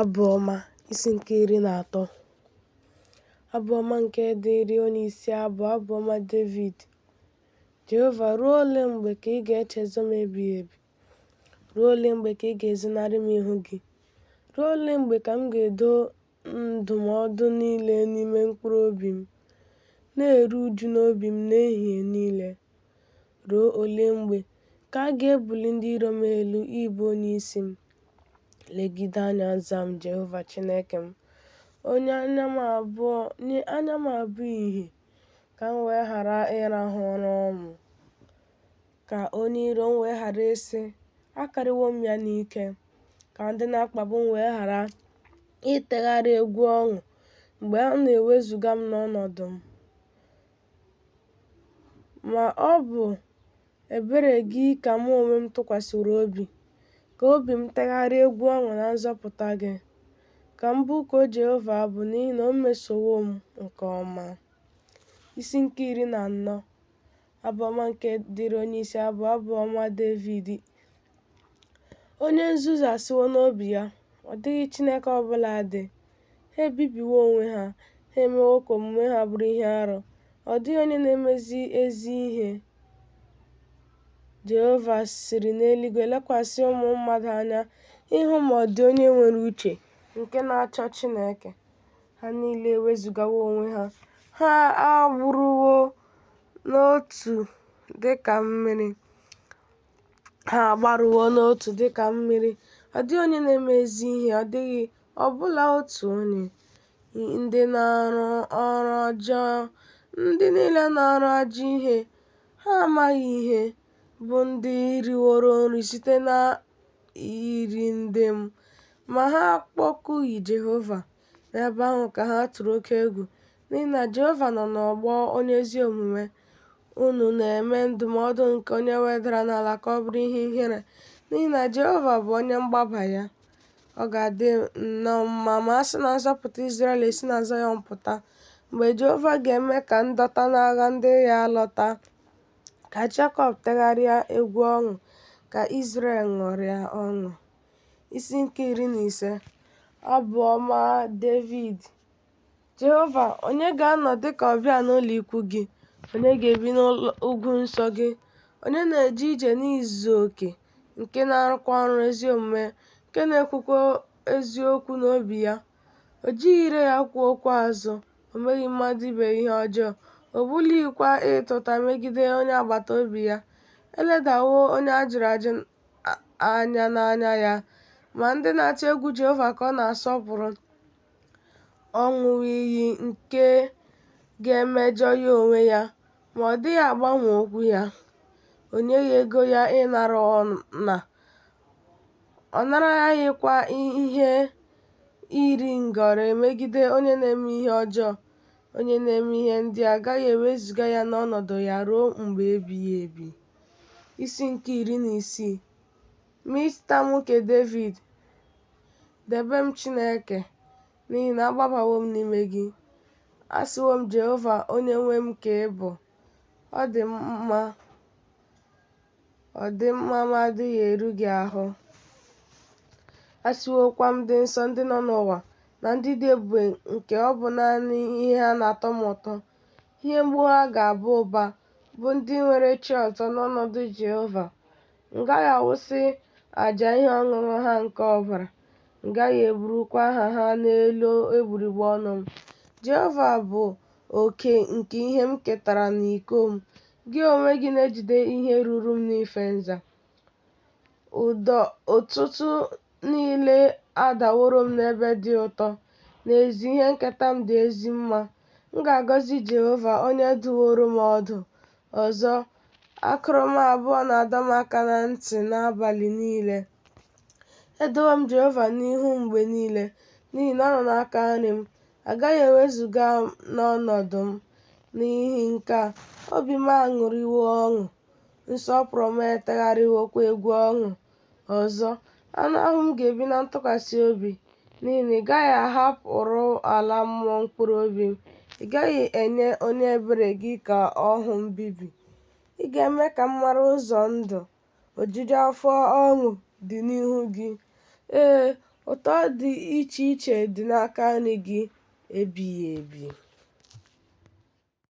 Abụ Ọma isi nke 13. Abụ ọma nke dịịrị onyeisi abụ. Abụ ọma Devid. Jehova, ruo ole mgbe ka ị ga-echezọ m ebighị ebi? Ruo ole mgbe ka ị ga-ezonarị m ihu gị? Ruo ole mgbe ka m ga-edo ndụmọdụ niile n'ime mkpụrụ obi m, na-eru uju n'obi m n'ehihie niile? Ruo ole mgbe ka a ga-ebuli ndị iro m elu ịbụ onyeisi m? Legide anya, zaa m, Jehova Chineke m, onye anya m abụ ìhè, ka m wee ghara ịrahụ ụra ọnwụ, ka onye iro m wee ghara ịsị, akarịwo m ya n'ike, ka ndị na-akpagbu m wee ghara itegharị egwu ọṅụ mgbe a na-ewezuga m n'ọnọdụ m. Ma ọ bụ ebere gị ka mụ onwe m tụkwasịrị obi, ka obi m tegharịa egwu ọṅụ na nzọpụta gị. Ka m bụkuo Jehova abụ, n'ihi na o mesowo m nke ọma. Isi nke 14. Abụ ọma nke dịịrị onyeisi abụ. Abụ ọma Devid. Onye nzuzu asịwo n'obi ya, ọ dịghị Chineke ọbụla dị. Ha ebibiwo onwe ha, ha emewo ka omume ha bụrụ ihe arụ. Ọ dịghị onye na-emezi ezi ihe. Jehova siri n'eluigwe lekwasị ụmụ mmadụ anya ịhụ ma ọ dị onye nwere uche nke na-achọ Chineke. Ha niile ewezugawo onwe ha, ha agbụrụwo n'otu dịka mmiri. Ha agbarụwo n'otu dịka mmiri. Ọ dịghị onye na-eme ezi ihe, ọ dịghị ọbụla otu onye. Ndị na-arụ ọrụ ọjọọ, ndị niile na-arụ ajọ ihe, ha amaghị ihe, bụ ndị riworo nri site na iri ndị m, ma ha akpọkughị Jehova. N'ebe ahụ ka ha tụrụ oke egwu, n'ihi na Jehova nọ n'ọgbọ onye ezi omume. Unu na-eme ndụmọdụ nke onye wedara n'ala ka ọ bụrụ ihe ihere, n'ihi na Jehova bụ onye mgbaba ya. Ọ ga-adị nnọọ mma ma a sị na nzọpụta Izrel esi na Zayọn pụta, mgbe Jehova ga-eme ka ndọta n'agha ndị ya lọta, ka Jekọb tegharịa egwu ọṅụ, ka Izrel ṅụrịa ọṅụ. Isi nke 15. Abụ ọma Devid. Jehova, onye ga-anọ dịka ọbịa n'ụlọ ikwu gị? Onye ga-ebi n'ugwu nsọ gị? Onye na-eje ije n'izu oke, nke na-arụkwa ọrụ ezi omume, nke na-ekwukwa eziokwu n'obi ya? O jighị ire ya kwuo okwu azụ, o meghị mmadụ ibe ihe ọjọọ, o bulighịkwa ịtụta megide onye agbata obi ya. Eledawo onye ajụrụ ajụ anya n'anya ya, ma ndị na-atụ egwu Jehova ka ọ na-asọpụrụ. Ọ ṅụwo iyi nke ga-emejọ ya onwe ya, ma ọ dịghị agbanwe okwu ya. O nyeghị ego ya ịnara ọna, ọ naraghịkwa ihe iri ngọrọ megide onye na-eme ihe ọjọọ. Onye na-eme ihe ndị a agaghị ewezuga ya n'ọnọdụ ya ruo mgbe ebighị ebi. Isi nke 16. Mista nwoke Devid. Debe m, Chineke, n'ihi na agbabawo m n'ime gị. Asịwo m, Jehova, onye nwe m ka ị bụ. Ọ dị mma ma adịghị eru gị ahụ. Asịwokwa m, dị nsọ ndị nọ n'ụwa, na ndị dị ebube nke ọ bụ naanị ihe ha na-atọ m ụtọ. Ihe mgbu ha ga-aba ụba, bụ ndị nwere chi ọzọ n'ọnọdụ Jehova. M gaghị awụsị àjà ihe ọṅụṅụ ha nke ọbara, m gaghị eburukwa aha ha n'elu egbugbere ọnụ m. Jehova bụ oke nke ihe m ketara n'iko m. Gị onwe gị na-ejide ihe ruru m n'ife nza. Ụtụtụ niile adaworo m n'ebe dị ụtọ, n'ezi ihe nketa m dị ezi mma. M ga-agọzi Jehova, onye duworo m ọdụ. Ọzọ, akụrụ m abụọ na-adọ m aka na ntị n'abalị niile. Edowo m Jehova n'ihu mgbe niile, n'ihi na ọ nọ n'aka nri m. Agaghị ewezuga m n'ọnọdụ m. N'ihi nke a, obi m aṅụrịwo ọṅụ, nsọpụrụ m etegharịwokwa egwu ọṅụ. Ọzọ, anụ ahụ m ga-ebi na ntụkwasị obi, n'ihi na ị gaghị ahapụrụ ala mmụọ mkpụrụ obi m. Ị gaghị enye onye ebere gị ka ọ hụ mbibi. Ị ga-eme ka m mara ụzọ ndụ. Ojuju afọ ọṅụ dị n'ihu gị. Ee, Ụtọ dị iche iche dị n'aka nri gị ebighị ebi.